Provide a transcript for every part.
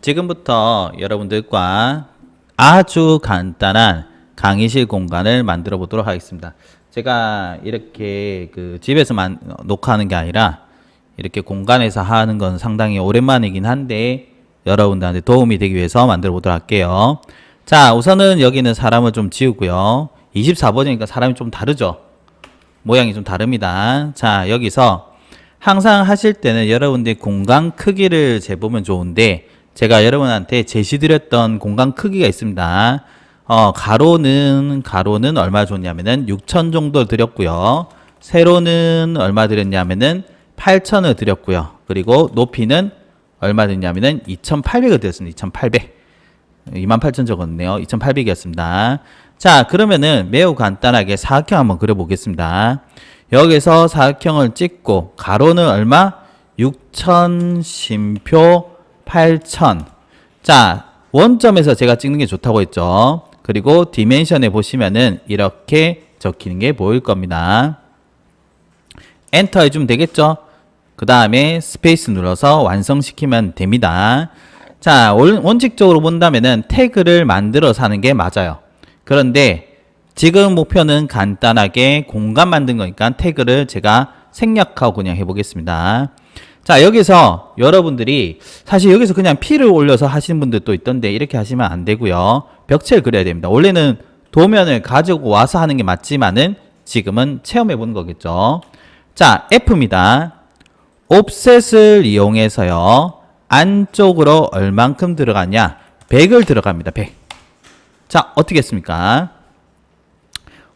지금부터 여러분들과 아주 간단한 강의실 공간을 만들어 보도록 하겠습니다. 제가 이렇게 집에서 녹화하는 게 아니라 이렇게 공간에서 하는 건 상당히 오랜만이긴 한데 여러분들한테 도움이 되기 위해서 만들어 보도록 할게요. 자, 우선은 여기는 사람을 좀 지우고요. 24번이니까 사람이 좀 다르죠? 모양이 좀 다릅니다. 자, 여기서 항상 하실 때는 여러분들이 공간 크기를 재보면 좋은데 제가 여러분한테 제시드렸던 공간 크기가 있습니다. 가로는 얼마 줬냐면은 6,000 정도 드렸고요. 세로는 얼마 드렸냐면은 8,000을 드렸고요. 그리고 높이는 얼마 드렸냐면은 2,800을 드렸습니다. 2,800. 28,000 적었네요. 2,800이었습니다. 자, 그러면은 매우 간단하게 사각형 한번 그려보겠습니다. 여기서 사각형을 찍고 가로는 얼마? 6,000 쉼표 8,000. 자, 원점에서 제가 찍는 게 좋다고 했죠. 그리고 디멘션에 보시면은 이렇게 적히는 게 보일 겁니다. 엔터 해주면 되겠죠? 그 다음에 스페이스 눌러서 완성시키면 됩니다. 자, 원칙적으로 본다면은 태그를 만들어서 하는 게 맞아요. 그런데 지금 목표는 간단하게 공간 만든 거니까 태그를 제가 생략하고 그냥 해보겠습니다. 자, 여기서 여러분들이 사실 여기서 그냥 P를 올려서 하시는 분들도 있던데 이렇게 하시면 안 되고요. 벽체를 그려야 됩니다. 원래는 도면을 가지고 와서 하는 게 맞지만은 지금은 체험해 보는 거겠죠. 자, F입니다. 옵셋을 이용해서요. 안쪽으로 얼만큼 들어가냐? 100을 들어갑니다. 100. 자, 어떻게 했습니까?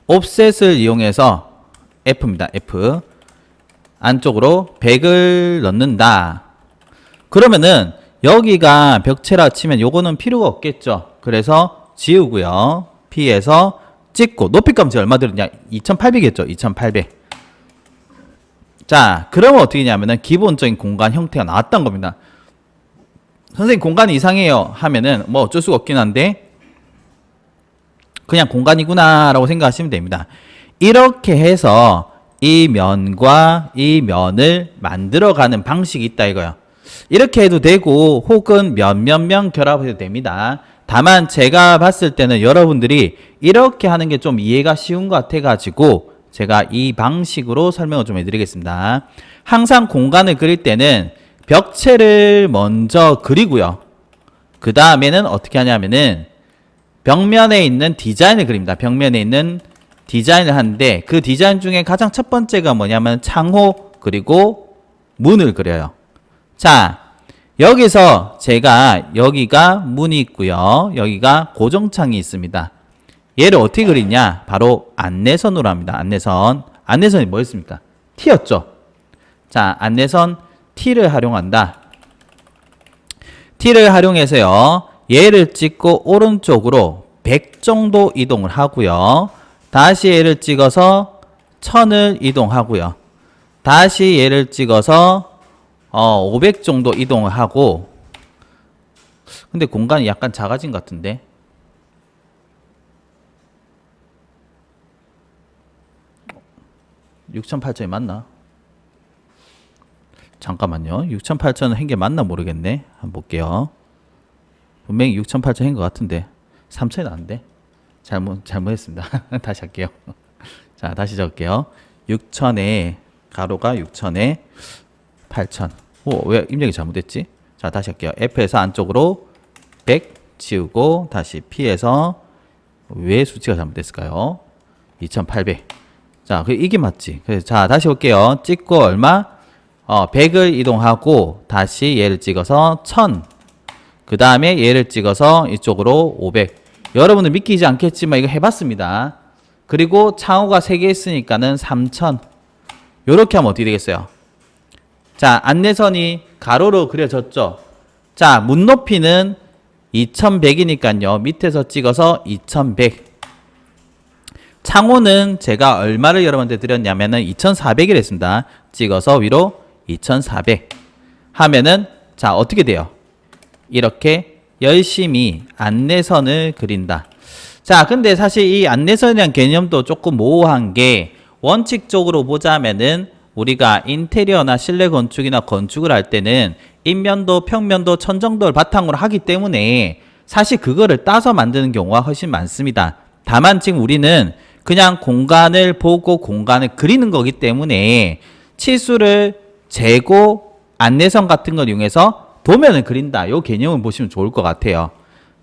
옵셋을 이용해서 F입니다. F. 안쪽으로 100을 넣는다. 그러면은 여기가 벽체라 치면 요거는 필요가 없겠죠. 그래서 지우고요. P에서 찍고 높이값이 얼마 들었냐? 2,800이었죠. 2,800. 자, 그러면 어떻게 하냐면은 기본적인 공간 형태가 나왔던 겁니다. 선생님 공간이 이상해요 하면은 뭐 어쩔 수가 없긴 한데 그냥 공간이구나 라고 생각하시면 됩니다. 이렇게 해서 이 면과 이 면을 만들어가는 방식이 있다 이거요. 이렇게 해도 되고 혹은 면 결합해도 됩니다. 다만 제가 봤을 때는 여러분들이 이렇게 하는 게 좀 이해가 쉬운 것 같아가지고 제가 이 방식으로 설명을 좀 해드리겠습니다. 항상 공간을 그릴 때는 벽체를 먼저 그리고요. 그 다음에는 어떻게 하냐면은 벽면에 있는 디자인을 그립니다. 벽면에 있는 디자인을 하는데 그 디자인 중에 가장 첫 번째가 뭐냐면 창호 그리고 문을 그려요. 자, 여기서 제가 여기가 문이 있고요. 여기가 고정창이 있습니다. 얘를 어떻게 그리냐? 바로 안내선으로 합니다. 안내선이 뭐였습니까? T였죠. 자, 안내선 T를 활용한다. T를 활용해서요. 얘를 찍고 오른쪽으로 100 정도 이동을 하고요. 다시 얘를 찍어서 1000을 이동하고요. 다시 얘를 찍어서 500 정도 이동을 하고 근데 공간이 약간 작아진 것 같은데 6,800이 맞나? 잠깐만요. 6,800은 한 게 맞나 모르겠네. 한번 볼게요. 분명히 6,800 한 것 같은데 3,000이 나는데 잘못했습니다. 다시 할게요. 자, 다시 적을게요. 6,000에 가로가 6,000에 8,000. 왜 입력이 잘못됐지? 자, 다시 할게요. F에서 안쪽으로 100 지우고 다시 P에서 왜 수치가 잘못됐을까요? 2,800. 자, 이게 맞지? 그래서 자, 다시 볼게요. 찍고 얼마? 100을 이동하고 다시 얘를 찍어서 1000. 그 다음에 얘를 찍어서 이쪽으로 500. 여러분은 믿기지 않겠지만 이거 해봤습니다. 그리고 창호가 3개 있으니까는 3000. 요렇게 하면 어떻게 되겠어요? 자, 안내선이 가로로 그려졌죠. 자, 문 높이는 2100이니까요. 밑에서 찍어서 2100. 창호는 제가 얼마를 여러분한테 드렸냐면은 2400을 했습니다. 찍어서 위로 2400 하면은 자, 어떻게 돼요? 이렇게 열심히 안내선을 그린다. 자, 근데 사실 이 안내선이란 개념도 조금 모호한 게 원칙적으로 보자면은 우리가 인테리어나 실내 건축이나 건축을 할 때는 인면도, 평면도, 천정도를 바탕으로 하기 때문에 사실 그거를 따서 만드는 경우가 훨씬 많습니다. 다만 지금 우리는 그냥 공간을 보고 공간을 그리는 거기 때문에 치수를 재고 안내선 같은 걸 이용해서 도면을 그린다. 요 개념을 보시면 좋을 것 같아요.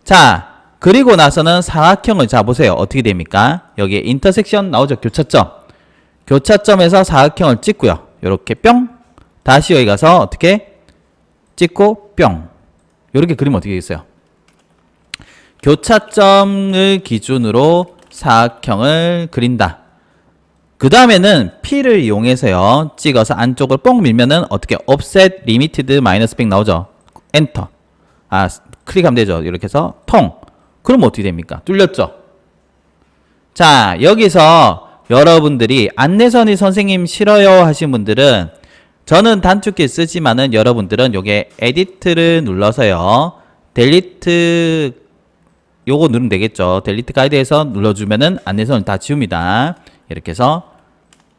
자, 그리고 나서는 사각형을 자 보세요. 어떻게 됩니까? 여기에 인터섹션 나오죠. 교차점. 교차점에서 사각형을 찍고요. 요렇게 뿅. 다시 여기 가서 어떻게 찍고 뿅. 요렇게 그리면 어떻게 되겠어요? 교차점을 기준으로 사각형을 그린다. 그 다음에는 P를 이용해서요. 찍어서 안쪽을 뽕 밀면은 어떻게 offset limited -100 나오죠. 엔터. 아, 클릭하면 되죠. 이렇게 해서 통. 그럼 어떻게 됩니까? 뚫렸죠? 자, 여기서 여러분들이 안내선이 선생님 싫어요 하신 분들은 저는 단축키 쓰지만은 여러분들은 요게 에디트를 눌러서요. 델리트 요거 누르면 되겠죠. 델리트 가이드에서 눌러주면은 안내선을 다 지웁니다. 이렇게 해서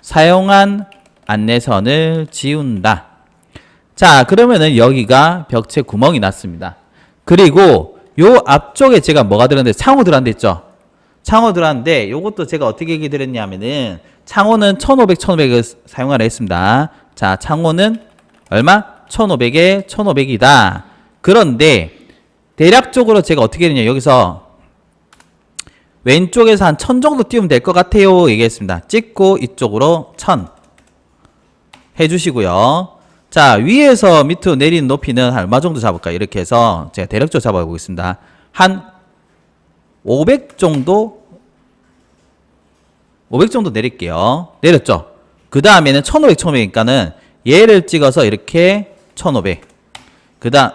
사용한 안내선을 지운다. 자, 그러면은 여기가 벽체 구멍이 났습니다. 그리고 요 앞쪽에 제가 뭐가 들었는데 창호 들어간다 했죠. 창호 들어갔는데 요것도 제가 어떻게 얘기 드렸냐면은 창호는 1500, 1500을 사용하라 했습니다. 자, 창호는 얼마? 1500에 1500이다. 그런데 대략적으로 제가 어떻게 했냐 여기서 왼쪽에서 한 1000 정도 띄우면 될 것 같아요 얘기했습니다. 찍고 이쪽으로 1000 해주시고요. 자, 위에서 밑으로 내리는 높이는 한 얼마 정도 잡을까? 이렇게 해서 제가 대략적으로 잡아보겠습니다. 한 500 정도 내릴게요. 내렸죠? 그 다음에는 1500, 1500이니까는 얘를 찍어서 이렇게 1500. 그 다음,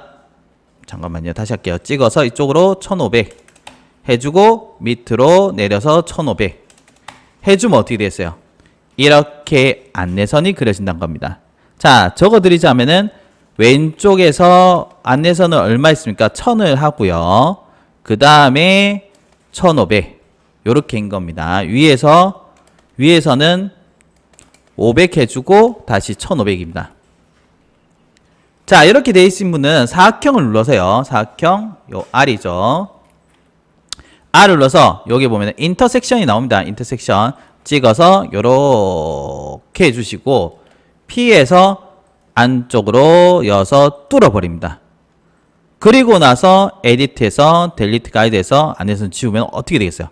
잠깐만요. 다시 할게요. 찍어서 이쪽으로 1500 해주고 밑으로 내려서 1500 해주면 어떻게 됐어요? 이렇게 안내선이 그려진다는 겁니다. 자, 적어드리자면은 왼쪽에서 안내선을 얼마 있습니까? 1000을 하고요. 그 다음에 1500 요렇게 인 겁니다. 위에서는 500 해주고 다시 1500입니다. 자, 이렇게 돼 있으신 분은 사각형을 눌러서요. 사각형 요 R이죠. R을 눌러서 여기 보면 인터섹션이 나옵니다. 인터섹션 찍어서 요렇게 해주시고 P에서 안쪽으로 여서 뚫어버립니다. 그리고 나서 에디트에서 델리트 가이드에서 안에서 지우면 어떻게 되겠어요?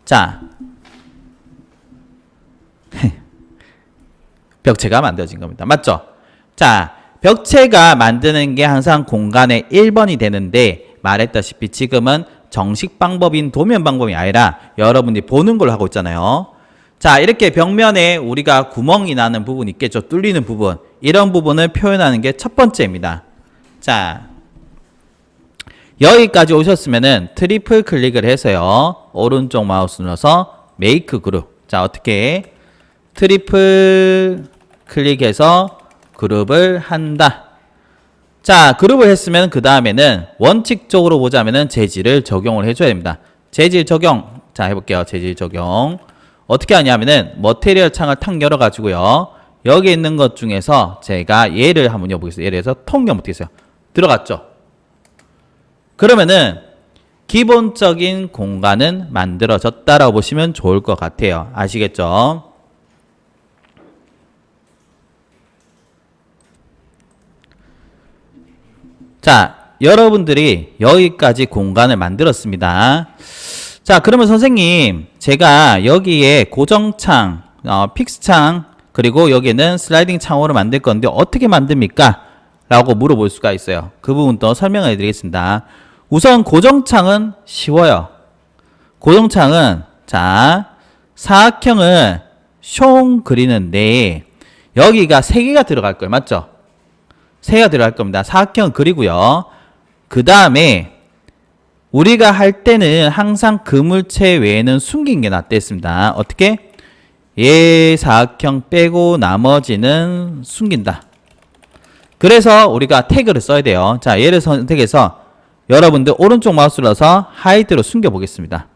자, 벽체가 만들어진 겁니다. 맞죠? 자, 벽체가 만드는 게 항상 공간의 1번이 되는데 말했다시피 지금은 정식 방법인 도면 방법이 아니라 여러분들이 보는 걸 하고 있잖아요. 자, 이렇게 벽면에 우리가 구멍이 나는 부분이 있겠죠. 뚫리는 부분. 이런 부분을 표현하는 게 첫 번째입니다. 자, 여기까지 오셨으면은 트리플 클릭을 해서요. 오른쪽 마우스 눌러서 메이크 그룹. 자, 어떻게 트리플 클릭해서 그룹을 한다. 자, 그룹을 했으면 그 다음에는 원칙적으로 보자면은 재질을 적용을 해줘야 됩니다. 재질 적용. 자, 해볼게요. 재질 적용. 어떻게 하냐면은 머테리얼 창을 탁 열어가지고요. 여기 있는 것 중에서 제가 얘를 한번 여보겠습니다. 예를 들어서 통영 어떻게 했어요? 들어갔죠? 그러면은 기본적인 공간은 만들어졌다라고 보시면 좋을 것 같아요. 아시겠죠? 자, 여러분들이 여기까지 공간을 만들었습니다. 자, 그러면 선생님 제가 여기에 고정창, 픽스창 그리고 여기는 슬라이딩 창호를 만들 건데 어떻게 만듭니까? 라고 물어볼 수가 있어요. 그 부분도 설명해 드리겠습니다. 우선 고정창은 쉬워요. 고정창은 자, 사각형을 숑 그리는데 여기가 3개가 들어갈 거예요. 맞죠? 3개가 들어갈 겁니다. 사각형 그리고요. 그 다음에 우리가 할 때는 항상 그물체 외에는 숨긴 게 낫다 했습니다. 어떻게? 얘 사각형 빼고 나머지는 숨긴다. 그래서 우리가 태그를 써야 돼요. 자, 얘를 선택해서 여러분들 오른쪽 마우스를 넣어서 하이드로 숨겨 보겠습니다.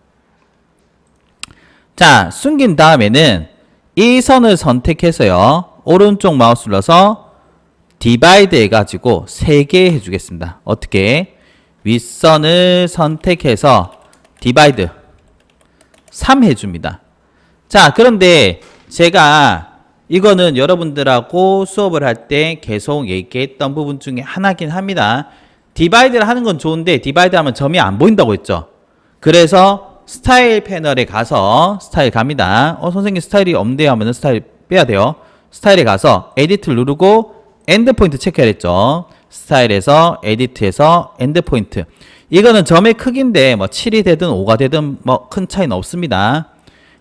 자, 숨긴 다음에는 이 선을 선택해서요. 오른쪽 마우스 눌러서 디바이드 해가지고 3개 해주겠습니다. 어떻게? 윗선을 선택해서 디바이드 3 해줍니다. 자, 그런데 제가 이거는 여러분들하고 수업을 할 때 계속 얘기했던 부분 중에 하나긴 합니다. 디바이드를 하는 건 좋은데 디바이드 하면 점이 안 보인다고 했죠. 그래서 스타일 패널에 가서 스타일 갑니다. 선생님 스타일이 없는데 하면 스타일 빼야 돼요. 스타일에 가서 에디트를 누르고 엔드포인트 체크해야 했죠. 스타일에서 에디트에서 엔드포인트. 이거는 점의 크기인데 뭐 7이 되든 5가 되든 뭐 큰 차이는 없습니다.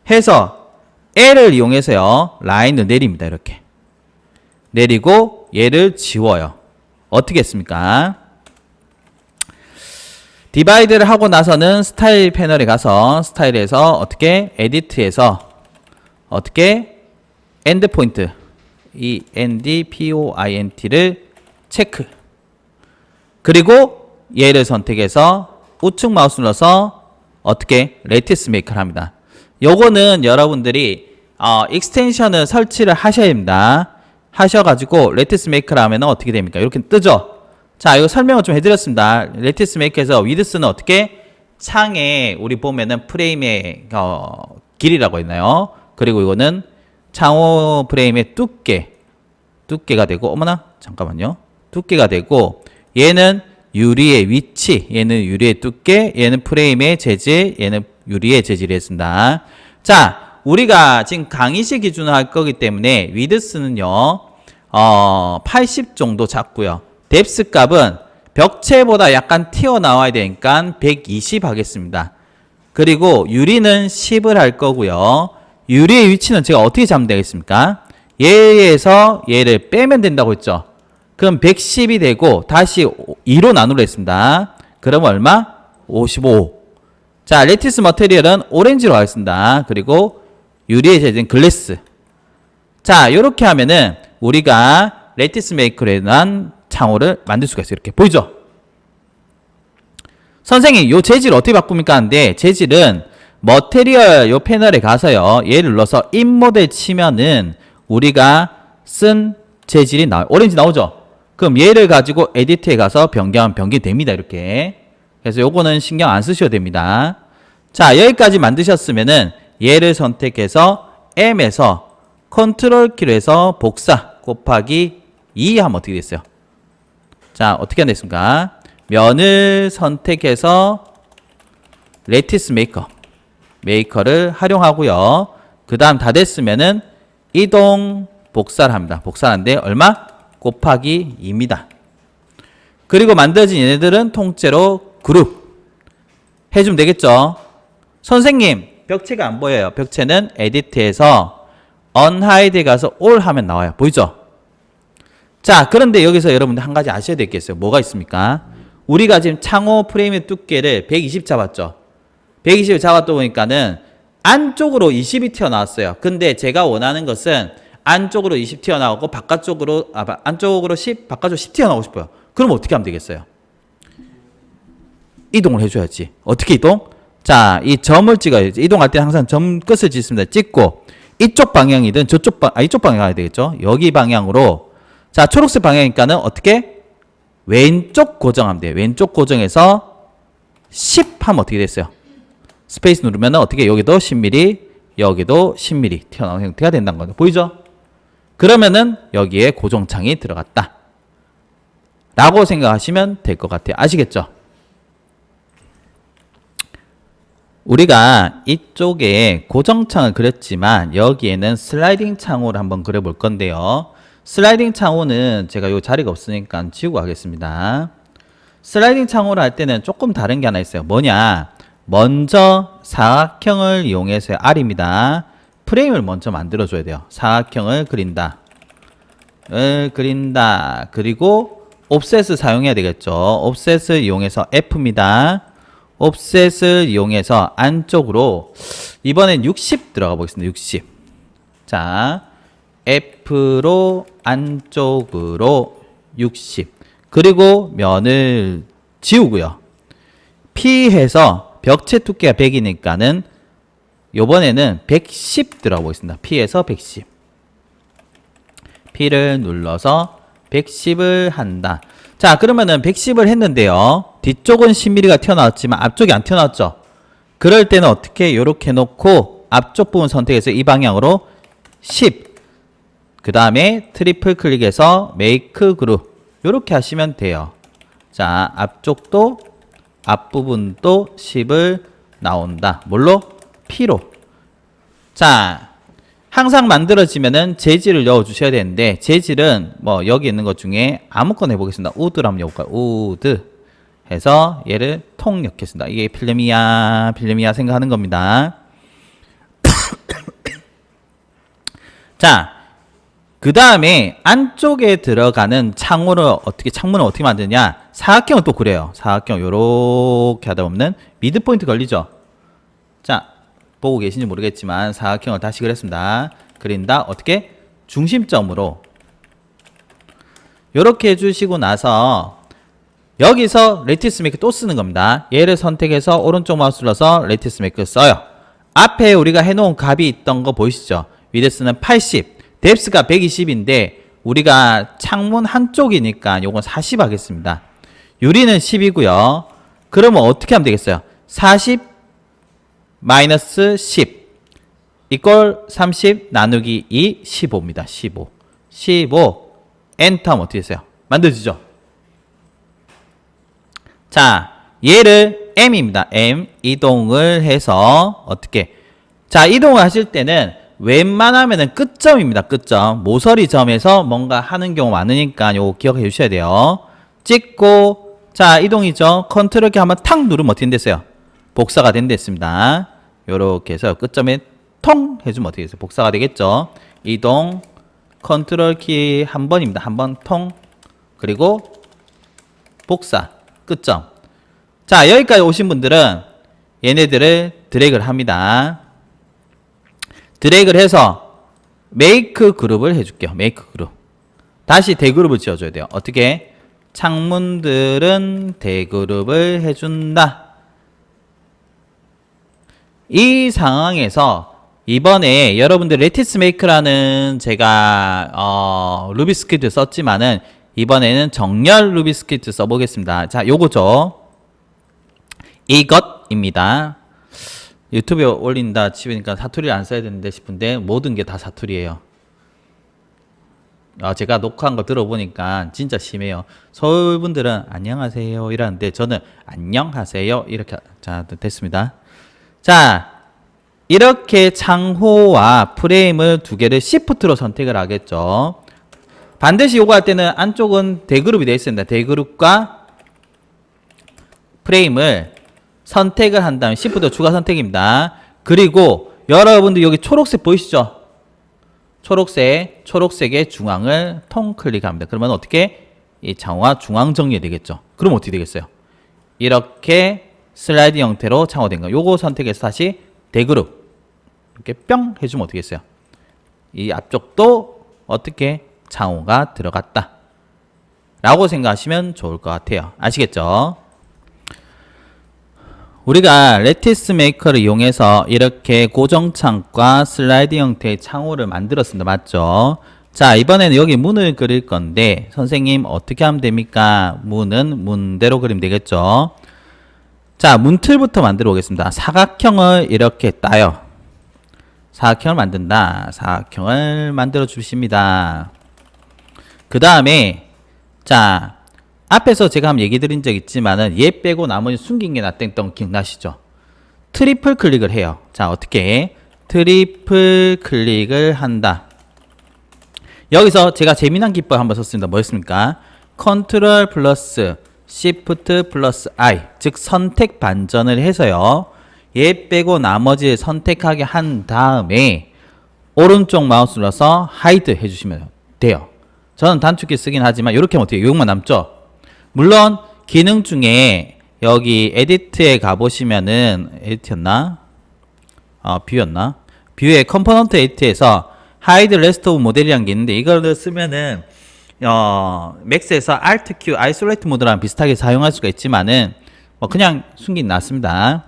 해서 L을 이용해서요. 라인을 내립니다. 이렇게. 내리고 얘를 지워요. 어떻게 했습니까? 디바이드를 하고 나서는 스타일 패널에 가서 스타일에서 어떻게 에디트에서 어떻게 엔드포인트 이 endpoint를 체크. 그리고 얘를 선택해서 우측 마우스 눌러서 어떻게 레티스 메이커를 합니다. 요거는 여러분들이 익스텐션을 설치를 하셔야 됩니다. 하셔가지고 레티스 메이커를 하면 어떻게 됩니까? 이렇게 뜨죠. 자, 이거 설명을 좀 해드렸습니다. 레티스 메이커에서 위드스는 어떻게 창에 우리 보면은 프레임의 길이라고 했나요? 그리고 이거는 창호 프레임의 두께가 되고, 어머나 잠깐만요. 두께가 되고, 얘는 유리의 위치, 얘는 유리의 두께, 얘는 프레임의 재질, 얘는 유리의 재질이 했습니다. 자, 우리가 지금 강의실 기준으로 할 거기 때문에 위드스는요 80 정도 잡고요. 뎁스 값은 벽체보다 약간 튀어나와야 되니까 120 하겠습니다. 그리고 유리는 10을 할 거고요. 유리의 위치는 제가 어떻게 잡으면 되겠습니까? 얘에서 얘를 빼면 된다고 했죠. 그럼 110이 되고 다시 2로 나누려 했습니다. 그럼 얼마? 55. 자, 레티스 머테리얼은 오렌지로 하겠습니다. 그리고 유리의 재질은 글래스. 자, 이렇게 하면은 우리가 레티스 메이커에 대한 창호를 만들 수가 있어요. 이렇게 보이죠? 선생님, 요 재질 어떻게 바꿉니까? 하는데 재질은 머테리얼 요 패널에 가서요. 얘를 눌러서 인모델 치면은 우리가 쓴 재질이 나와요. 오렌지 나오죠? 그럼 얘를 가지고 에디트에 가서 변경하면 변경됩니다. 이렇게. 그래서 요거는 신경 안 쓰셔도 됩니다. 자, 여기까지 만드셨으면은 얘를 선택해서 M에서 컨트롤 키로 해서 복사 곱하기 2 하면 어떻게 됐어요? 자, 어떻게 하면 됐습니까? 면을 선택해서 레티스 메이커를 활용하고요. 그 다음 다 됐으면은 이동 복사를 합니다. 복사하는데 얼마? 곱하기 2입니다. 그리고 만들어진 얘네들은 통째로 그룹 해주면 되겠죠. 선생님, 벽체가 안 보여요. 벽체는 에디트에서 unhide에 가서 all 하면 나와요. 보이죠? 자, 그런데 여기서 여러분들 한 가지 아셔야 되겠어요. 뭐가 있습니까? 우리가 지금 창호 프레임의 두께를 120 잡았죠. 120을 잡았다 보니까는 안쪽으로 20이 튀어나왔어요. 근데 제가 원하는 것은 안쪽으로 20 튀어나오고 안쪽으로 10, 바깥으로 10 튀어나오고 싶어요. 그럼 어떻게 하면 되겠어요? 이동을 해줘야지. 어떻게 이동? 자, 이 점을 찍어야지. 이동할 때 항상 점 끝을 짓습니다. 찍고 이쪽 방향이든 이쪽 방향 가야 되겠죠. 여기 방향으로. 자, 초록색 방향이니까는 어떻게? 왼쪽 고정하면 돼요. 왼쪽 고정해서 10 하면 어떻게 됐어요? 스페이스 누르면 어떻게 여기도 10mm, 여기도 10mm 튀어나오는 형태가 된다는 거죠. 보이죠? 그러면은 여기에 고정창이 들어갔다 라고 생각하시면 될 것 같아요. 아시겠죠? 우리가 이쪽에 고정창을 그렸지만 여기에는 슬라이딩 창호를 한번 그려볼 건데요. 슬라이딩 창호는 제가 요 자리가 없으니까 지우고 하겠습니다. 슬라이딩 창호를 할 때는 조금 다른 게 하나 있어요. 뭐냐? 먼저 사각형을 이용해서 R입니다. 프레임을 먼저 만들어줘야 돼요. 사각형을 그린다. 그리고 옵셋을 사용해야 되겠죠. 옵셋을 이용해서 F입니다. 옵셋을 이용해서 안쪽으로 이번엔 60 들어가 보겠습니다. 60. 자, F로 안쪽으로 60. 그리고 면을 지우고요. P 해서 벽체 두께가 100이니까는 요번에는 110 들어가 보겠습니다. P에서 110. P를 눌러서 110을 한다. 자, 그러면은 110을 했는데요. 뒤쪽은 10mm가 튀어나왔지만 앞쪽이 안 튀어나왔죠. 그럴 때는 어떻게 요렇게 놓고 앞쪽 부분 선택해서 이 방향으로 10. 그 다음에 트리플 클릭해서 메이크 그룹. 요렇게 하시면 돼요. 자, 앞쪽도 앞부분도 10을 나온다. 뭘로? P로. 자, 항상 만들어지면은 재질을 넣어 주셔야 되는데, 재질은 뭐 여기 있는 것 중에 아무거나 해보겠습니다. 우드를 한번 해볼까요? 우드 해서 얘를 통 넣겠습니다. 이게 필름이야 생각하는 겁니다. 자, 그 다음에 안쪽에 들어가는 창문을 어떻게 만드냐? 사각형은 또 그래요. 사각형 요렇게 하다 보면 미드 포인트 걸리죠. 자, 보고 계신지 모르겠지만 사각형을 다시 그렸습니다. 그린다. 어떻게? 중심점으로 요렇게 해주시고 나서 여기서 레티스 메이크 또 쓰는 겁니다. 얘를 선택해서 오른쪽 마우스 눌러서 레티스 메이크 써요. 앞에 우리가 해놓은 값이 있던 거 보이시죠? 위드스는 80, 뎁스가 120인데 우리가 창문 한쪽이니까 요건 40 하겠습니다. 유리는 10이고요. 그러면 어떻게 하면 되겠어요? 40 마이너스 10 이퀄 30 나누기 2 15입니다. 15 엔터 하면 어떻게 됐어요? 만들어지죠? 자, 얘를 M입니다. M 이동을 해서 어떻게? 자, 이동을 하실 때는 웬만하면은 끝점입니다. 끝점. 모서리 점에서 뭔가 하는 경우 많으니까 요거 기억해 주셔야 돼요. 찍고 자, 이동이죠. 컨트롤 키 한번 탁 누르면 어떻게 됐어요? 복사가 된댔습니다. 요렇게 해서 끝점에 통 해주면 어떻게 됐어요? 복사가 되겠죠. 이동 컨트롤 키 한 번입니다. 한 번 통 그리고 복사 끝점. 자, 여기까지 오신 분들은 얘네들을 드래그를 합니다. 드래그를 해서 메이크 그룹을 해줄게요. 메이크 그룹. 다시 대그룹을 지어줘야 돼요. 어떻게? 창문들은 대그룹을 해준다. 이 상황에서 이번에 여러분들 레티스 메이크라는 제가 루비 스크립트 썼지만은 이번에는 정렬 루비 스크립트 써보겠습니다. 자, 요거죠. 이것입니다. 유튜브에 올린다 치니까 사투리를 안 써야 되는데 싶은데 모든 게 다 사투리예요. 제가 녹화한 거 들어보니까 진짜 심해요. 서울분들은 안녕하세요 이러는데 저는 안녕하세요 이렇게. 자, 됐습니다. 자, 이렇게 창호와 프레임을 두 개를 시프트로 선택을 하겠죠. 반드시 요거 할 때는 안쪽은 대그룹이 되어 있습니다. 대그룹과 프레임을 선택을 한 다음에 시프트 추가 선택입니다. 그리고 여러분들 여기 초록색 보이시죠? 초록색의 중앙을 통 클릭합니다. 그러면 어떻게? 이 창호가 중앙 정리되겠죠. 그럼 어떻게 되겠어요? 이렇게 슬라이드 형태로 창호된 거. 요거 선택해서 다시 대그룹 이렇게 뿅 해주면 어떻게 했어요? 이 앞쪽도 어떻게 창호가 들어갔다 라고 생각하시면 좋을 것 같아요. 아시겠죠? 우리가 레티스 메이커를 이용해서 이렇게 고정창과 슬라이드 형태의 창호를 만들었습니다. 맞죠? 자, 이번에는 여기 문을 그릴 건데 선생님 어떻게 하면 됩니까? 문은 문대로 그리면 되겠죠? 자, 문틀부터 만들어 보겠습니다. 사각형을 이렇게 따요. 사각형을 만든다. 사각형을 만들어 주십니다. 그 다음에 자, 앞에서 제가 한번 얘기 드린 적 있지만은 얘 빼고 나머지 숨긴 게 낫던 기억나시죠? 트리플 클릭을 해요. 자, 어떻게? 트리플 클릭을 한다. 여기서 제가 재미난 기법 한번 썼습니다. 뭐였습니까? 컨트롤 플러스 시프트 플러스 I, 즉 선택 반전을 해서요. 얘 빼고 나머지 선택하게 한 다음에 오른쪽 마우스 눌러서 하이드 해주시면 돼요. 저는 단축키 쓰긴 하지만 이렇게 하면 어떻게 해요? 요것만 남죠? 물론 기능 중에 여기 에디트에 가보시면은 에디트였나? 뷰였나? 뷰의 컴포넌트 에디트에서 하이드 레스트 오브 모델이라는 게 있는데 이거를 쓰면은 맥스에서 Alt Q 아이솔레이트 모드랑 비슷하게 사용할 수가 있지만은 그냥 숨긴 놨습니다.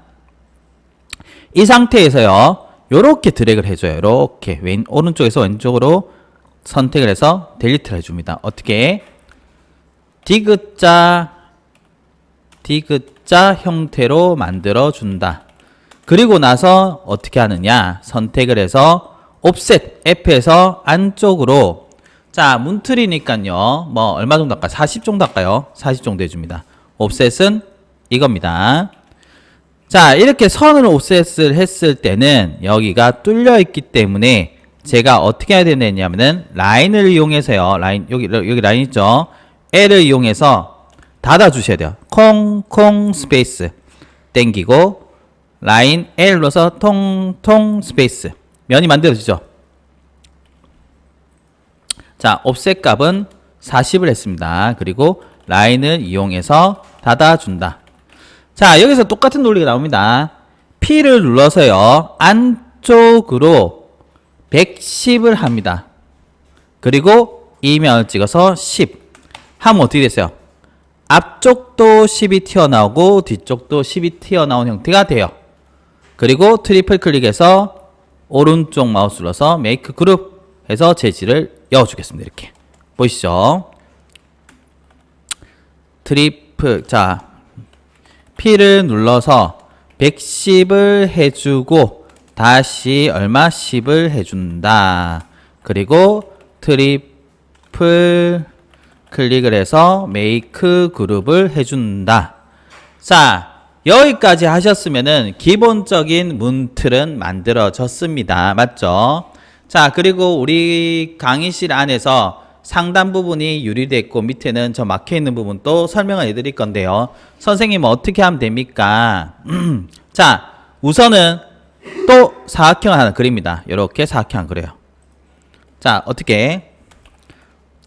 이 상태에서요. 요렇게 드래그를 해줘요. 요렇게 오른쪽에서 왼쪽으로 선택을 해서 델리트를 해줍니다. 어떻게? 디귿자 형태로 만들어준다. 그리고 나서 어떻게 하느냐? 선택을 해서 옵셋 F에서 안쪽으로, 자, 문틀이니까요. 뭐 얼마 정도 할까요? 40 정도 할까요? 40 정도 해줍니다. 옵셋은 이겁니다. 자, 이렇게 선으로 옵셋을 했을 때는 여기가 뚫려 있기 때문에 제가 어떻게 해야 되냐면은 라인을 이용해서요. 여기 라인 있죠? L을 이용해서 닫아 주셔야 돼요. 콩 스페이스 땡기고 라인 L 눌러서 통통 스페이스, 면이 만들어지죠. 자, 옵셋 값은 40을 했습니다. 그리고 라인을 이용해서 닫아준다. 자, 여기서 똑같은 논리가 나옵니다. P를 눌러서요, 안쪽으로 110을 합니다. 그리고 이면을 찍어서 10 하면 어떻게 됐어요? 앞쪽도 10이 튀어나오고 뒤쪽도 10이 튀어나온 형태가 돼요. 그리고 트리플 클릭해서 오른쪽 마우스 눌러서 메이크 그룹 해서 재질을 넣어주겠습니다. 이렇게 보이시죠? 자, P를 눌러서 110을 해주고 다시 얼마 10을 해준다. 그리고 트리플 클릭을 해서 메이크 그룹을 해준다. 자, 여기까지 하셨으면은 기본적인 문틀은 만들어졌습니다. 맞죠? 자, 그리고 우리 강의실 안에서 상단 부분이 유리되어 있고 밑에는 저 막혀 있는 부분도 설명을 해드릴 건데요. 선생님은 어떻게 하면 됩니까? 자, 우선은 또 사각형을 하나 그립니다. 이렇게 사각형 그려요. 자, 어떻게?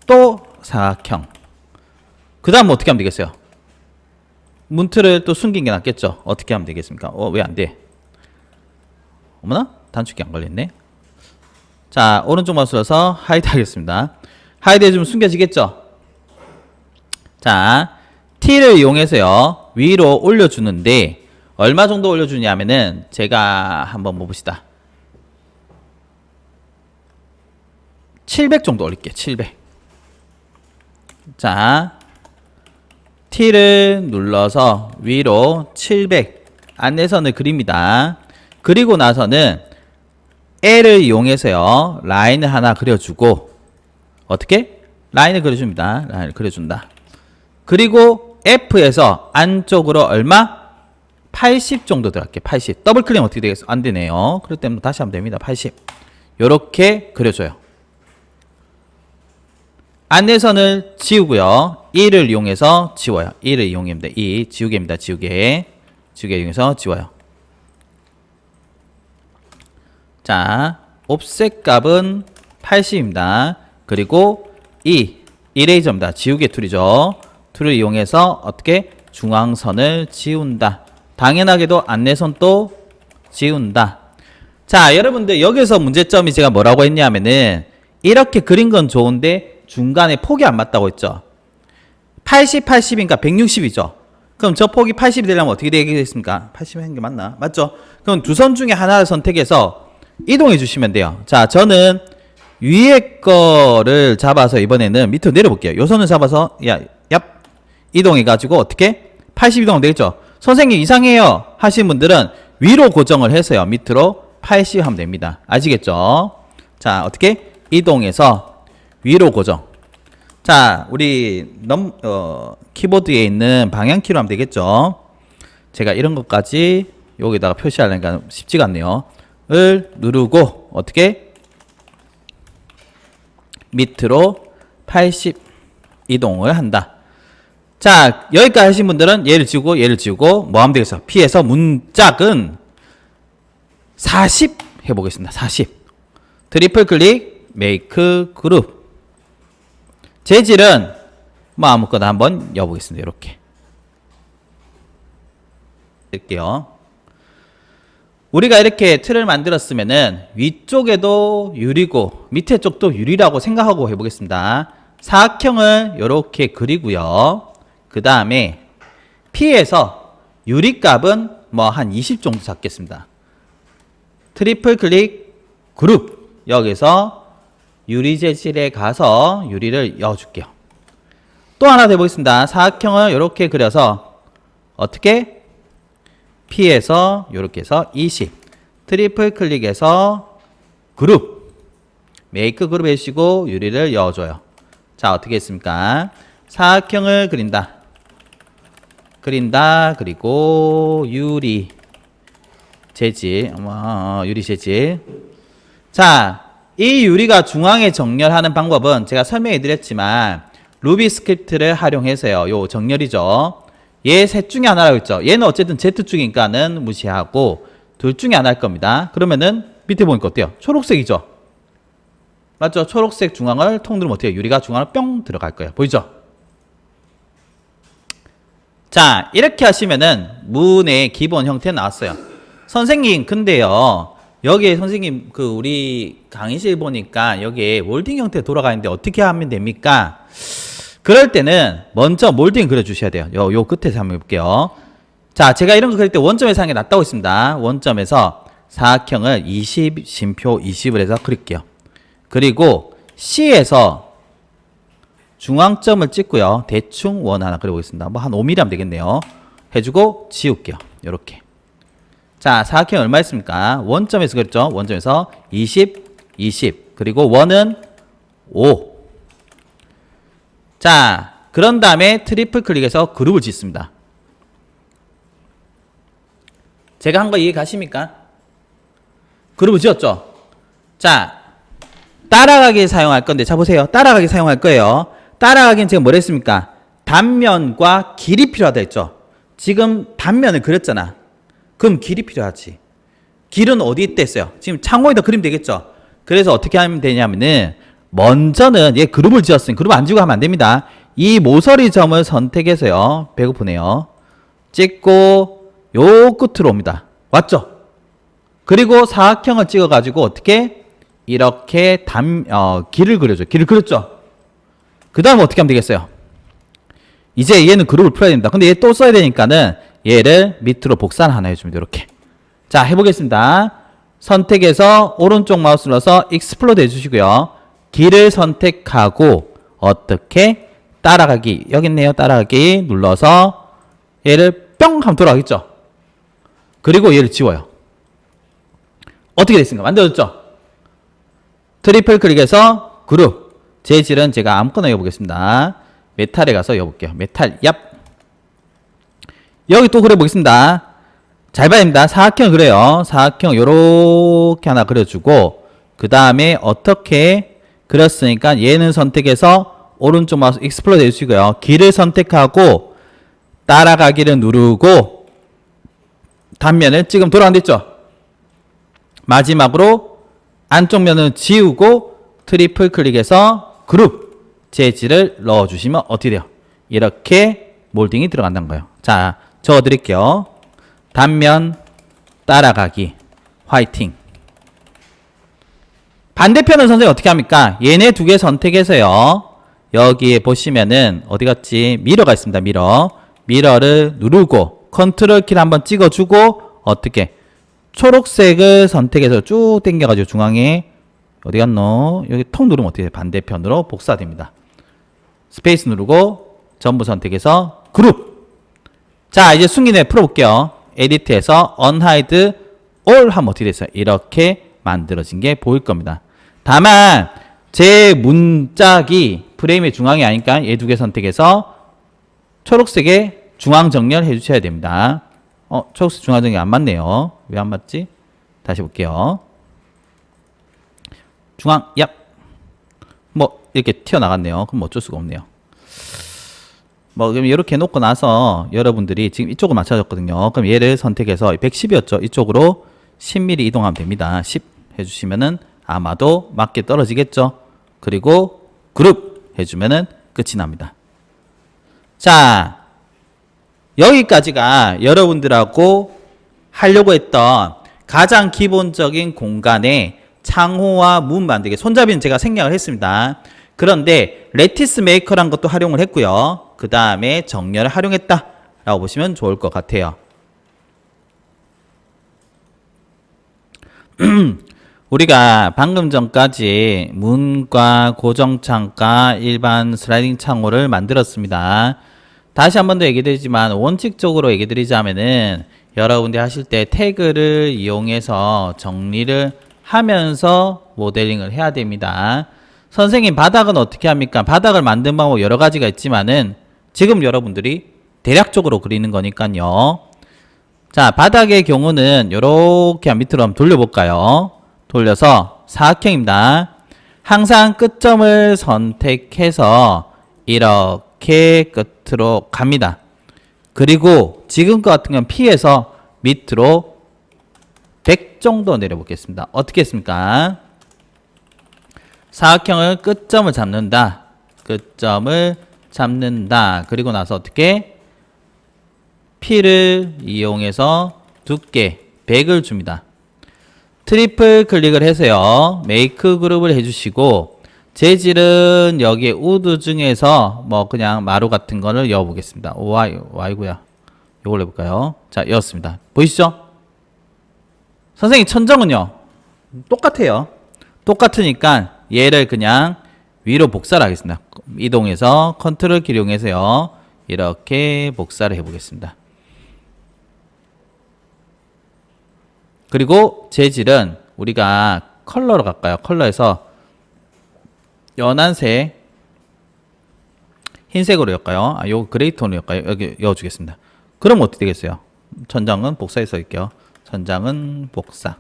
또 사각형. 그 다음 어떻게 하면 되겠어요? 문틀을 또 숨긴 게 낫겠죠? 어떻게 하면 되겠습니까? 왜 안 돼? 어머나? 단축키 안 걸렸네. 자, 오른쪽 마우스 눌러서 하이드 하겠습니다. 하이드 해주면 숨겨지겠죠? 자, T를 이용해서요, 위로 올려주는데, 얼마 정도 올려주냐면은, 제가 한번 봅시다. 700 정도 올릴게요. 700. 자, T를 눌러서 위로 700 안내선을 그립니다. 그리고 나서는 L을 이용해서요, 라인을 하나 그려주고, 어떻게? 라인을 그려줍니다. 라인을 그려준다. 그리고 F에서 안쪽으로 얼마? 80 정도 들어갈게요. 80. 더블 클릭 어떻게 되겠어? 안 되네요. 그렇기 때문에 다시 하면 됩니다. 80. 요렇게 그려줘요. 안내선을 지우고요. 1을 이용해서 지워요. 1을 이용합니다. 2. 지우개입니다. 지우개. 지우개 이용해서 지워요. 자, 옵셋 값은 80입니다. 그리고 2. 이레이저입니다. 지우개 툴이죠. 툴을 이용해서 어떻게? 중앙선을 지운다. 당연하게도 안내선 또 지운다. 자, 여러분들 여기서 문제점이 제가 뭐라고 했냐면은 이렇게 그린 건 좋은데 중간에 폭이 안 맞다고 했죠. 80, 80이니까 160이죠. 그럼 저 폭이 80이 되려면 어떻게 되겠습니까? 80 하는 게 맞나? 맞죠? 그럼 두 선 중에 하나를 선택해서 이동해 주시면 돼요. 자, 저는 위에 거를 잡아서 이번에는 밑으로 내려볼게요. 요 선을 잡아서 이동해 가지고 어떻게? 80 이동은 되겠죠? 선생님 이상해요 하신 분들은 위로 고정을 해서요, 밑으로 80 하면 됩니다. 아시겠죠? 자, 어떻게? 이동해서 위로 고정. 자, 우리 키보드에 있는 방향키로 하면 되겠죠? 제가 이런 것까지 여기다가 표시하려니까 쉽지가 않네요. 을 누르고 어떻게? 밑으로 80 이동을 한다. 자, 여기까지 하신 분들은 얘를 지우고 뭐 하면 되겠어? P에서 문짝은 40 해보겠습니다. 40. 트리플 클릭, 메이크 그룹. 재질은 뭐 아무거나 한번 여보겠습니다. 이렇게 할게요. 우리가 이렇게 틀을 만들었으면은 위쪽에도 유리고 밑에 쪽도 유리라고 생각하고 해보겠습니다. 사각형을 이렇게 그리고요. 그 다음에 P에서 유리값은 뭐 한 20 정도 잡겠습니다. 트리플 클릭 그룹. 여기서 유리 재질에 가서 유리를 넣어줄게요. 또 하나 더 해보겠습니다. 사각형을 이렇게 그려서 어떻게? P에서 이렇게 해서 20. 트리플 클릭해서 그룹. 메이크 그룹 해주시고 유리를 넣어줘요. 자, 어떻게 했습니까? 사각형을 그린다. 그리고 유리 재질. 유리 재질. 자, 이 유리가 중앙에 정렬하는 방법은 제가 설명해 드렸지만 루비 스크립트를 활용해서요. 요 정렬이죠. 얘 셋 중에 하나라고 했죠. 얘는 어쨌든 Z 중이니까는 무시하고 둘 중에 하나일 겁니다. 그러면은 밑에 보니까 어때요? 초록색이죠. 맞죠? 초록색 중앙을 통 누르면 어때요? 유리가 중앙을 뿅 들어갈 거예요. 보이죠? 자, 이렇게 하시면은 문의 기본 형태 나왔어요. 선생님, 근데요, 여기에 선생님, 우리 강의실 보니까 여기에 몰딩 형태 돌아가 있는데 어떻게 하면 됩니까? 그럴 때는 먼저 몰딩 그려주셔야 돼요. 요 끝에서 한번 해볼게요. 자, 제가 이런 거 그릴 때 원점에서 하는 게 낫다고 했습니다. 원점에서 사각형을 20, 심표 20을 해서 그릴게요. 그리고 C에서 중앙점을 찍고요. 대충 원 하나 그려보겠습니다. 뭐 한 5mm 하면 되겠네요. 해주고 지울게요. 요렇게. 자, 사각형 얼마 있습니까? 원점에서 그랬죠? 원점에서 20, 20. 그리고 원은 5. 자, 그런 다음에 트리플 클릭해서 그룹을 짓습니다. 제가 한 거 이해 가십니까? 그룹을 지었죠? 자, 따라가기 사용할 건데, 자, 보세요. 따라가기 사용할 거예요. 따라가기는 제가 뭘 했습니까? 단면과 길이 필요하다 했죠? 지금 단면을 그렸잖아. 그럼 길이 필요하지. 길은 어디 있댔어요? 지금 창호에다 그리면 되겠죠? 그래서 어떻게 하면 되냐면은, 먼저는 얘 그룹을 지었으니 그룹 안 지고 하면 안 됩니다. 이 모서리 점을 선택해서요. 배고프네요. 찍고, 요 끝으로 옵니다. 왔죠? 그리고 사각형을 찍어가지고 어떻게? 이렇게 길을 그려줘. 길을 그렸죠? 그 다음 어떻게 하면 되겠어요? 이제 얘는 그룹을 풀어야 됩니다. 근데 얘 또 써야 되니까는 얘를 밑으로 복사를 하나 해줍니다. 이렇게. 자, 해보겠습니다. 선택해서 오른쪽 마우스 눌러서 익스플로드 해주시고요. 길을 선택하고 어떻게? 따라가기. 여기 있네요. 따라가기 눌러서 얘를 뿅 하면 돌아가겠죠? 그리고 얘를 지워요. 어떻게 됐습니까? 만들어졌죠? 트리플 클릭해서 그룹. 재질은 제가 아무거나 여보겠습니다. 메탈에 가서 여볼게요. 메탈, 얍. 여기 또 그려보겠습니다. 잘 봐야 됩니다. 사각형 그래요. 사각형 요렇게 하나 그려주고 그 다음에 어떻게 그렸으니까 얘는 선택해서 오른쪽 마우스 익스플로드 해주시고요. 길을 선택하고 따라가기를 누르고 단면을 지금 돌아간 데 있죠? 마지막으로 안쪽 면을 지우고 트리플 클릭해서 그룹 재질을 넣어주시면 어떻게 돼요? 이렇게 몰딩이 들어간다는 거예요. 자, 적어드릴게요. 단면 따라가기 화이팅. 반대편은 선생님 어떻게 합니까? 얘네 두 개 선택해서요. 여기에 보시면은 어디 갔지? 미러가 있습니다. 미러를 누르고 컨트롤 키를 한번 찍어주고 어떻게? 초록색을 선택해서 쭉 당겨가지고 중앙에 어디 갔노? 여기 통 누르면 어떻게 돼요? 반대편으로 복사됩니다. 스페이스 누르고 전부 선택해서 그룹. 자, 이제 숨긴 애 풀어볼게요. 에디트에서 unhide all 하면 어떻게 됐어요? 이렇게 만들어진 게 보일 겁니다. 다만 제 문짝이 프레임의 중앙이 아니까 얘 두 개 선택해서 초록색에 중앙 정렬 해주셔야 됩니다. 초록색 중앙 정렬 안 맞네요. 왜 안 맞지? 다시 볼게요. 중앙, 얍. 뭐 이렇게 튀어나갔네요. 그럼 어쩔 수가 없네요. 뭐 그럼 이렇게 놓고 나서 여러분들이 지금 이쪽을 맞춰줬거든요. 그럼 얘를 선택해서 110이었죠. 이쪽으로 10mm 이동하면 됩니다. 10 해주시면은 아마도 맞게 떨어지겠죠. 그리고 그룹 해주면은 끝이 납니다. 자, 여기까지가 여러분들하고 하려고 했던 가장 기본적인 공간에 창호와 문 만들기. 손잡이는 제가 생략을 했습니다. 그런데 레티스 메이커란 것도 활용을 했고요. 그 다음에 정렬을 활용했다 라고 보시면 좋을 것 같아요. 우리가 방금 전까지 문과 고정창과 일반 슬라이딩 창호를 만들었습니다. 다시 한 번 더 얘기 드리지만 원칙적으로 얘기 드리자면은 여러분들이 하실 때 태그를 이용해서 정리를 하면서 모델링을 해야 됩니다. 선생님 바닥은 어떻게 합니까? 바닥을 만든 방법 여러 가지가 있지만은 지금 여러분들이 대략적으로 그리는 거니까요. 자, 바닥의 경우는 이렇게 밑으로 한번 돌려볼까요? 돌려서 사각형입니다. 항상 끝점을 선택해서 이렇게 끝으로 갑니다. 그리고 지금 것 같은 건 피해서 밑으로 100 정도 내려보겠습니다. 어떻게 했습니까? 사각형을 끝점을 잡는다. 끝점을 잡는다. 그리고 나서 어떻게? P를 이용해서 두께 100을 줍니다. 트리플 클릭을 해서요. 메이크 그룹을 해주시고 재질은 여기에 우드 중에서 뭐 그냥 마루 같은 거를 여어보겠습니다. Y고요. 이걸 해볼까요? 자, 여었습니다. 보이시죠? 선생님 천정은요? 똑같아요. 똑같으니까 얘를 그냥 위로 복사를 하겠습니다. 이동해서 컨트롤 키를 이용해서요. 이렇게 복사를 해보겠습니다. 그리고 재질은 우리가 컬러로 갈까요? 컬러에서 연한색, 흰색으로 엮어요. 요 그레이 톤으로 엮어요. 여기 여어주겠습니다. 그럼 어떻게 되겠어요? 천장은 복사해 써있게요. 천장은 복사.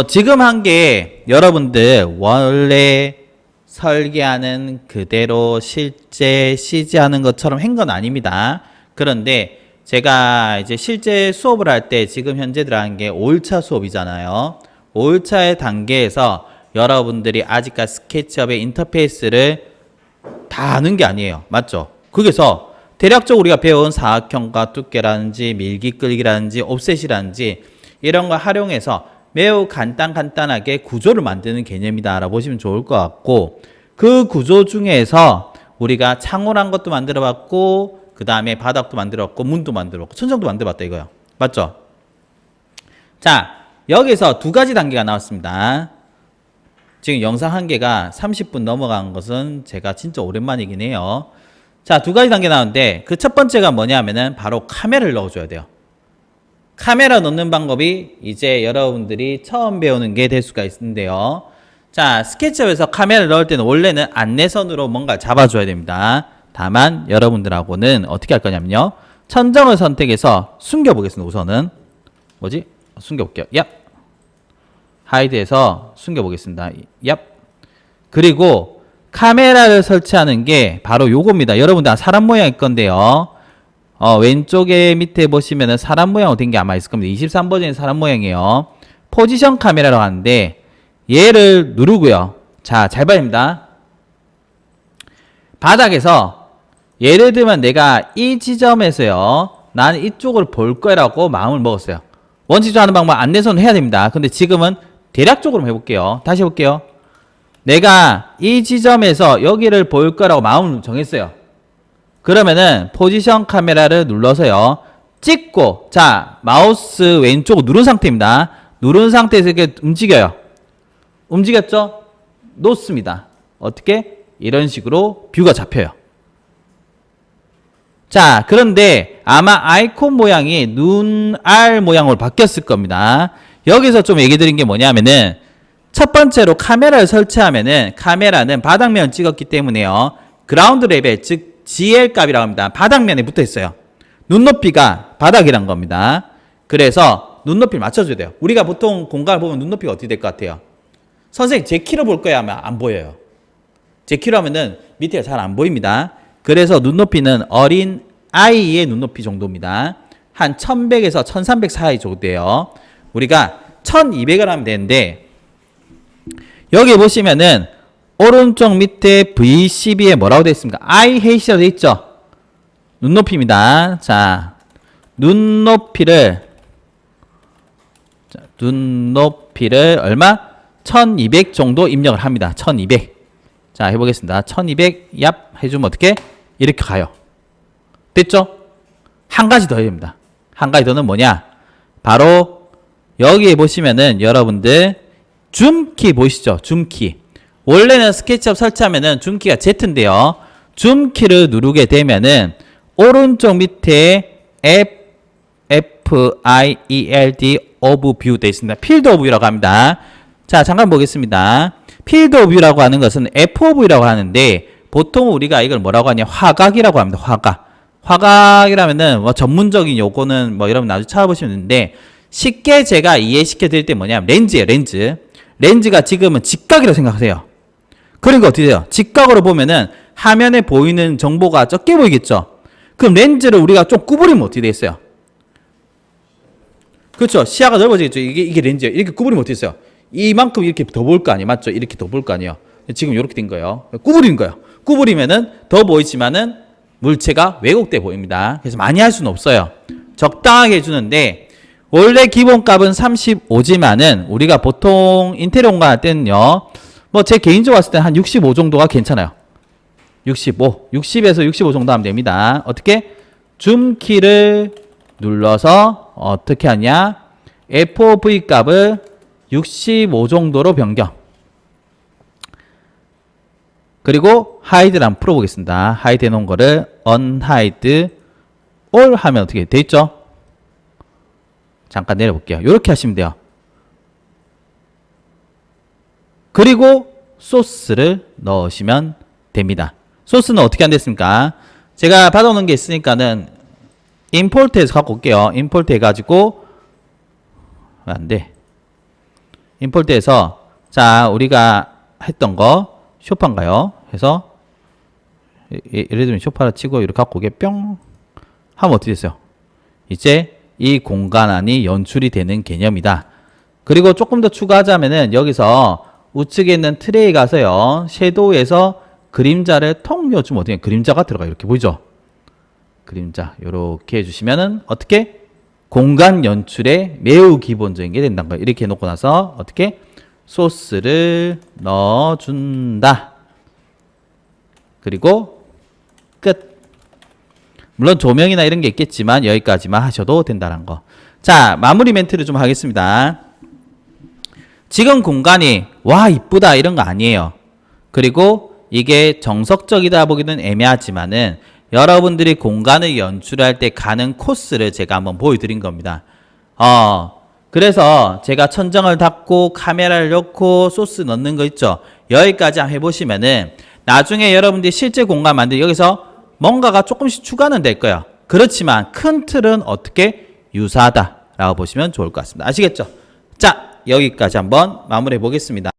지금 한 게 여러분들 원래 설계하는 그대로 실제 CG하는 것처럼 한 건 아닙니다. 그런데 제가 이제 실제 수업을 할 때 지금 현재 들어간 게 5일차 수업이잖아요. 5일차의 단계에서 여러분들이 아직까지 스케치업의 인터페이스를 다 아는 게 아니에요. 맞죠? 거기서 대략적으로 우리가 배운 사각형과 두께라든지 밀기 끌기라든지 옵셋이라든지 이런 걸 활용해서 매우 간단하게 구조를 만드는 개념이다 라고 보시면 좋을 것 같고, 그 구조 중에서 우리가 창호란 것도 만들어 봤고 그 다음에 바닥도 만들어 봤고 문도 만들어 봤고 천장도 만들어 봤다 이거요. 맞죠? 자, 여기서 두 가지 단계가 나왔습니다. 지금 영상 한 개가 30분 넘어간 것은 제가 진짜 오랜만이긴 해요. 자, 두 가지 단계 나오는데 그 첫 번째가 뭐냐면은 바로 카메라를 넣어줘야 돼요. 카메라 넣는 방법이 이제 여러분들이 처음 배우는 게 될 수가 있는데요. 자, 스케치업에서 카메라를 넣을 때는 원래는 안내선으로 뭔가 잡아줘야 됩니다. 다만 여러분들하고는 어떻게 할 거냐면요. 천정을 선택해서 숨겨보겠습니다. 우선은 뭐지? 숨겨볼게요. 얍. 하이드해서 숨겨보겠습니다. 얍. 그리고 카메라를 설치하는 게 바로 요겁니다. 여러분들 사람 모양일 건데요. 왼쪽에 밑에 보시면은 사람 모양으로 된 게 아마 있을 겁니다. 23버전이 사람 모양이에요. 포지션 카메라라고 하는데 얘를 누르고요. 자, 잘 봐야 됩니다. 바닥에서 예를 들면 내가 이 지점에서요. 나는 이쪽을 볼 거라고 마음을 먹었어요. 원칙적으로 하는 방법 안내선을 해야 됩니다. 근데 지금은 대략적으로 해볼게요. 다시 해볼게요. 내가 이 지점에서 여기를 볼 거라고 마음을 정했어요. 그러면은 포지션 카메라를 눌러서요. 찍고, 자, 마우스 왼쪽 누른 상태입니다. 누른 상태에서 이렇게 움직여요. 움직였죠? 놓습니다. 어떻게? 이런 식으로 뷰가 잡혀요. 자, 그런데 아마 아이콘 모양이 눈알 모양으로 바뀌었을 겁니다. 여기서 좀 얘기 드린 게 뭐냐면은 첫 번째로 카메라를 설치하면은 카메라는 바닥면을 찍었기 때문에요. 그라운드 레벨, 즉 GL 값이라고 합니다. 바닥면에 붙어 있어요. 눈높이가 바닥이란 겁니다. 그래서 눈높이를 맞춰줘야 돼요. 우리가 보통 공간을 보면 눈높이가 어떻게 될 것 같아요? 선생님 제 키로 볼 거야 하면 안 보여요. 제 키로 하면은 밑에가 잘 안 보입니다. 그래서 눈높이는 어린 아이의 눈높이 정도입니다. 한 1100에서 1300 사이 정도 돼요. 우리가 1200을 하면 되는데 여기 보시면은 오른쪽 밑에 V12에 뭐라고 되어 있습니까? I hate라고 되어 있죠? 눈높이입니다. 자, 눈높이를 얼마? 1200 정도 입력을 합니다. 1200. 자, 해보겠습니다. 1200 얍 해주면 어떻게? 이렇게 가요. 됐죠? 한 가지 더 해야 됩니다. 한 가지 더는 뭐냐? 바로 여기에 보시면은 여러분들 줌키 보이시죠? 줌키. 원래는 스케치업 설치하면은 줌키가 Z인데요. 줌키를 누르게 되면은 오른쪽 밑에 FIELD of view 되어 있습니다. 필드 오브 뷰라고 합니다. 자, 잠깐 보겠습니다. 필드 오브 뷰라고 하는 것은 FOV라고 하는데 보통 우리가 이걸 뭐라고 하냐? 화각이라고 합니다. 화각. 화각이라면은 뭐 전문적인 요거는 뭐 여러분 나중에 찾아보시면 되는데 쉽게 제가 이해시켜 드릴 때 뭐냐면 렌즈예요. 렌즈. 렌즈가 지금은 직각이라고 생각하세요. 그러니까 어떻게 돼요? 직각으로 보면은 화면에 보이는 정보가 적게 보이겠죠? 그럼 렌즈를 우리가 좀 구부리면 어떻게 되겠어요? 그렇죠. 시야가 넓어지겠죠. 이게 렌즈예요. 이렇게 구부리면 어떻게 됐어요? 이만큼 이렇게 더 볼 거 아니에요. 맞죠? 이렇게 더 볼 거 아니에요. 지금 이렇게 된 거예요. 구부리는 거예요. 구부리면은 더 보이지만은 물체가 왜곡돼 보입니다. 그래서 많이 할 수는 없어요. 적당하게 해주는데 원래 기본값은 35지만은 우리가 보통 인테리어 공간 할 때는요. 뭐 제 개인적으로 봤을 때 한 65 정도가 괜찮아요. 65, 60에서 65 정도 하면 됩니다. 어떻게? 줌키를 눌러서 어떻게 하냐? FOV 값을 65 정도로 변경. 그리고 하이드를 한번 풀어보겠습니다. 하이드 해놓은 거를 unhide all 하면 어떻게 돼 있죠? 잠깐 내려볼게요. 이렇게 하시면 돼요. 그리고 소스를 넣으시면 됩니다. 소스는 어떻게 안 됐습니까? 제가 받아오는 게 있으니까는 임포트해서 갖고 올게요. 임포트 해가지고 안 돼. 임포트해서 자 우리가 했던 거 쇼파인가요? 해서 예를 들면 쇼파를 치고 이렇게 갖고 오게 뿅 하면 어떻게 됐어요? 이제 이 공간 안이 연출이 되는 개념이다. 그리고 조금 더 추가하자면은 여기서 우측에 있는 트레이 가서요. 섀도우에서 그림자를 통 넣어주면 어떻게 그림자가 들어가요. 이렇게 보이죠? 그림자 이렇게 해주시면은 어떻게 공간 연출에 매우 기본적인 게 된다는 거예요. 이렇게 해놓고 나서 어떻게 소스를 넣어준다. 그리고 끝. 물론 조명이나 이런 게 있겠지만 여기까지만 하셔도 된다는 거. 자, 마무리 멘트를 좀 하겠습니다. 지금 공간이 와 이쁘다 이런 거 아니에요. 그리고 이게 정석적이다 보기는 애매하지만은 여러분들이 공간을 연출할 때 가는 코스를 제가 한번 보여드린 겁니다. 그래서 제가 천정을 닫고 카메라를 넣고 소스 넣는 거 있죠. 여기까지 한번 해보시면은 나중에 여러분들이 실제 공간 만들 여기서 뭔가가 조금씩 추가는 될 거예요. 그렇지만 큰 틀은 어떻게 유사하다라고 보시면 좋을 것 같습니다. 아시겠죠? 자, 여기까지 한번 마무리해 보겠습니다.